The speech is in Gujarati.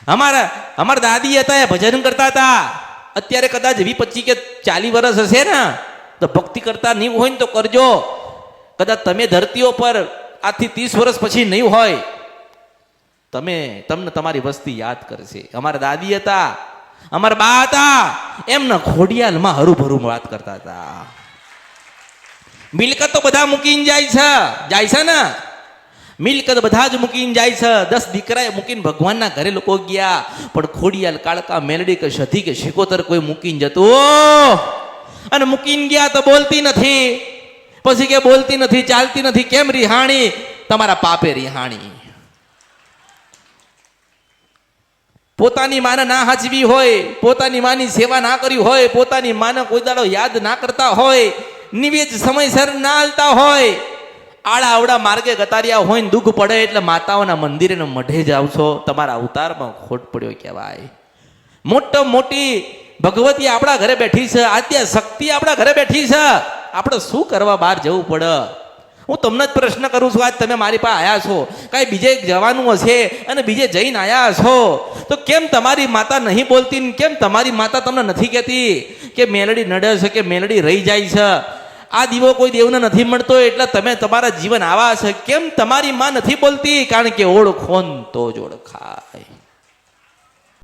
અમારા દાદી હતા એ ભજન કરતા હતા. અત્યારે કદાચ 20-25 કે 40 વર્ષ હશે ને, તો ભક્તિ કરતા નહીં હોય ને તો કરજો. કદાચ તમે ધરતીઓ પર આજથી 30 વર્ષ પછી નહીં હોય, તમને તમારી વસ્તી યાદ કરશે. અમારા દાદી હતા, અમારા બા હતા, એમના ખોડિયાલમાં હરુભરું વાત કરતા હતા. મિલકત તો બધા મૂકીને જાય છે ને, મિલકત બધા જ મૂકીને જાય છે. 10 દીકરાએ મૂકીને ભગવાનના ઘરે લોકો ગયા, પણ ખોડિયાલ, કાળકા, મેલડી કે સધી કે શિકોતર કોઈ મૂકીને જતું, અને મૂકીને ગયા તો બોલતી નથી. પછી કે બોલતી નથી, ચાલતી નથી. કેમ રિહાણી? તમારા પાપે રિહાણી. પોતાની માને ના હાચવી હોય, પોતાની માની સેવા ના કરી હોય, પોતાની માને કોઈ દાડો યાદ ના કરતા હોય, નિવેદ સમયસર ના હાલતા હોય, આડા આવડા માર્ગે ગતાર્યા હોય ને દુઃખ પડે એટલે માતાઓના મંદિરે ને મઢે જાવ છો, તમારા અવતારમાં ખોટ પડ્યો કહેવાય. મોટી ભગવતી આપણા ઘરે બેઠી છે, આદ્ય શક્તિ આપણા ઘરે બેઠી છે. આપણે શું કરવા બહાર જવું પડે? હું તમને જ પ્રશ્ન કરું છું. આજ તમે મારી પાસે આવ્યા છો, કાંઈ બીજે જવાનું હશે અને બીજે જઈને આવ્યા છો, તો કેમ તમારી માતા નહીં બોલતી? કેમ તમારી માતા તમને નથી કહેતી કે મેલડી નડે છે, કે મેલડી રહી જાય છે? આ દીવો કોઈ દેવને નથી મળતો એટલે તમે તમારા જીવન આવા છે. કેમ તમારી માં નથી બોલતી? કારણ કે ઓળખોન તો જ ઓળખાય.